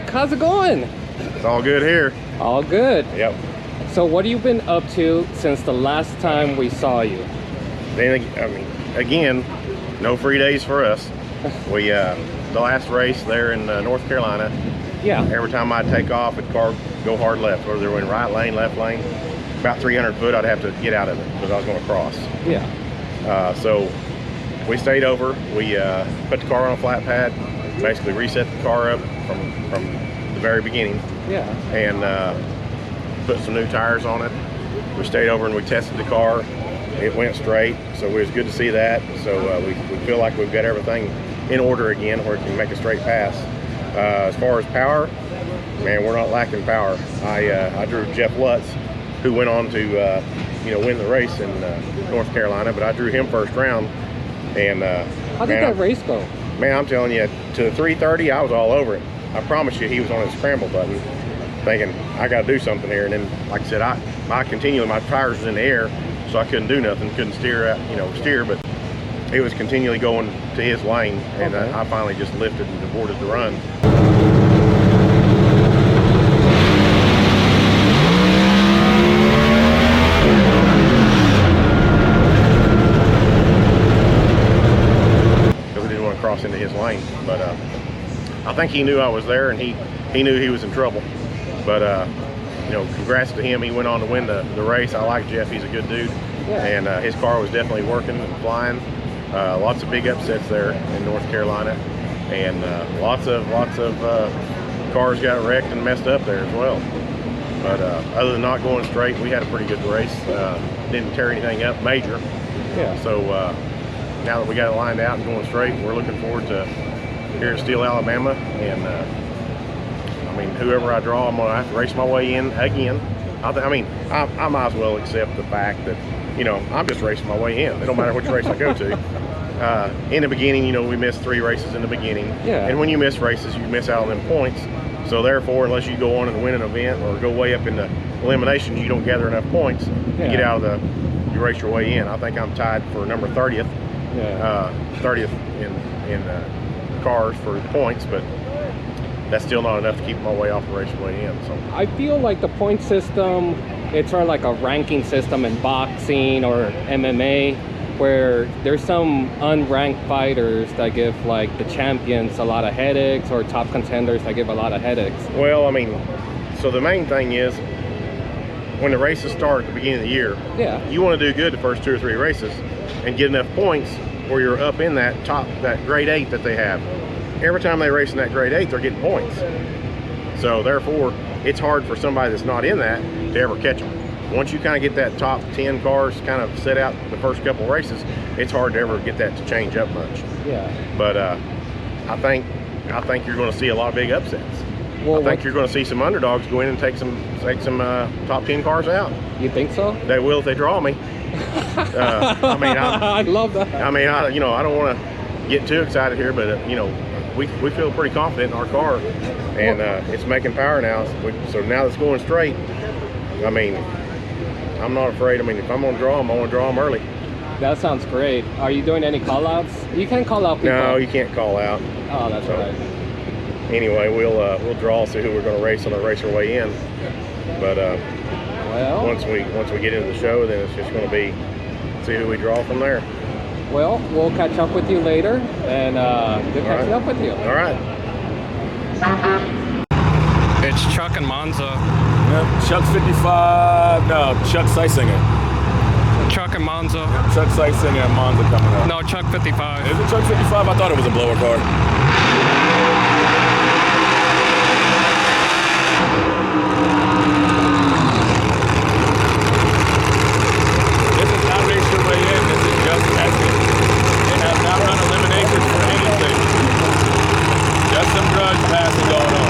Jack, how's it going? It's all good here. All good. Yep. So what have you been up to since the last time we saw you? Again, no free days for us. We the last race there in North Carolina. Yeah. Every time I'd take off, the car would go hard left, whether they were in right lane, left lane. About 300 foot, I'd have to get out of it because I was going to cross. Yeah. So we stayed over. We put the car on a flat pad, basically reset the car up from the very beginning. Yeah. And put some new tires on it. We stayed over and we tested the car. It went straight, so it was good to see that. So we feel like we've got everything in order again where it can make a straight pass. As far as power, man, we're not lacking power. I drew Jeff Lutz, who went on to win the race in North Carolina, but I drew him first round. And how did that race go? Man, I'm telling you, to 3:30, I was all over it. I promise you, he was on his scramble button, thinking I got to do something here. And then, like I said, my tires was in the air, so I couldn't do nothing, couldn't steer, but he was continually going to his lane, and okay. I finally just lifted and aborted the run. Because I didn't want to cross into his lane, but I think he knew I was there, and he knew he was in trouble. But congrats to him. He went on to win the race. I like Jeff. He's a good dude. Yeah. And his car was definitely working and flying. Lots of big upsets there in North Carolina, and lots of cars got wrecked and messed up there as well. But other than not going straight, we had a pretty good race. Didn't tear anything up major. Yeah. So now that we got it lined out and going straight, we're looking forward to here at Steele, Alabama. And whoever I draw, I'm gonna have to race my way in again. I might as well accept the fact that I'm just racing my way in. It don't matter which race I go to. In the beginning, we missed 3 races in the beginning. Yeah. And when you miss races, you miss out on them points. So therefore, unless you go on and win an event or go way up in the eliminations, you don't gather enough points to get out of you race your way in. I think I'm tied for number 30th. Yeah. 30th in cars for points, but that's still not enough to keep my way off the race way in. So I feel like the point system, it's sort of like a ranking system in boxing or MMA, where there's some unranked fighters that give like the champions a lot of headaches, or top contenders that give a lot of headaches. Well, so the main thing is when the races start at the beginning of the year, yeah, you want to do good the first 2 or 3 races and get enough points where you're up in that grade 8 that they have. Every time they race in that grade 8, they're getting points. So therefore, it's hard for somebody that's not in that to ever catch them. Once you kind of get that top 10 cars kind of set out the first couple of races, it's hard to ever get that to change up much. Yeah. But I think you're going to see a lot of big upsets. Well, I think you're going to see some underdogs go in and take some top 10 cars out. You think so? They will if they draw me. I love that. I don't want to get too excited here, but we feel pretty confident in our car, and it's making power now. So now it's going straight. I'm not afraid. If I'm going to draw them, I want to draw them early. That sounds great. Are you doing any call-outs? You can call out people. No, you can't call out. Oh, that's right. Anyway, we'll draw, see who we're going to race on the racer way in. But well, once we get into the show, then it's just going to be see who we draw from there. Well, we'll catch up with you later, and good catching up with you. All right. It's Chuck and Monza. Yep, Chuck 55. No, Chuck Seisinger. Chuck and Monza. Yep, Chuck Seisinger and Monza coming up. No, Chuck 55. Is it Chuck 55? I thought it was a blower car. This is not race your way in. This is just testing. They have not run eliminations for anything. Just some grudge passing going on.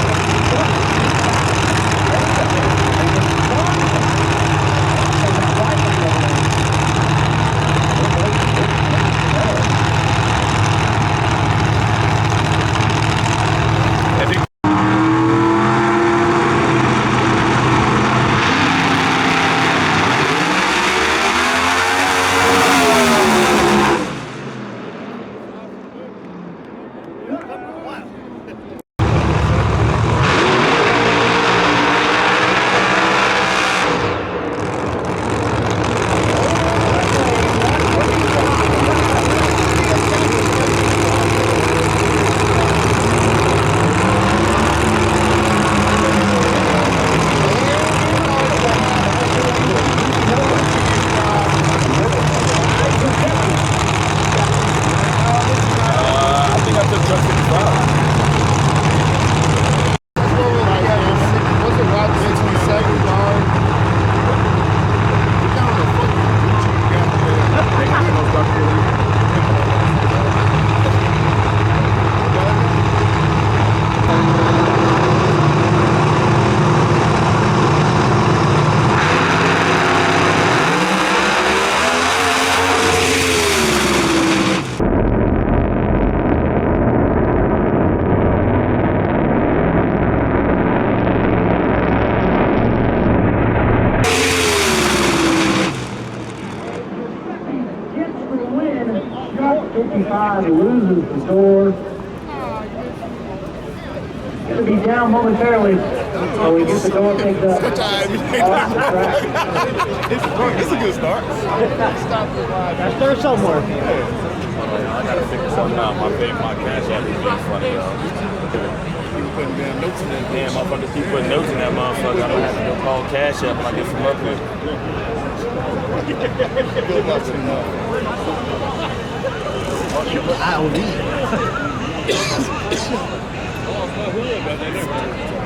45 loses the door. Going to be down momentarily when we get the door picked up. Good time. Off the track. It's a good start. That's there somewhere. I gotta figure something out. My cash app is being funny, y'all. People putting damn notes in that. Damn, motherfuckers keep putting notes in that motherfucker. I don't have to go call cash app when I get some up here. I don't need it.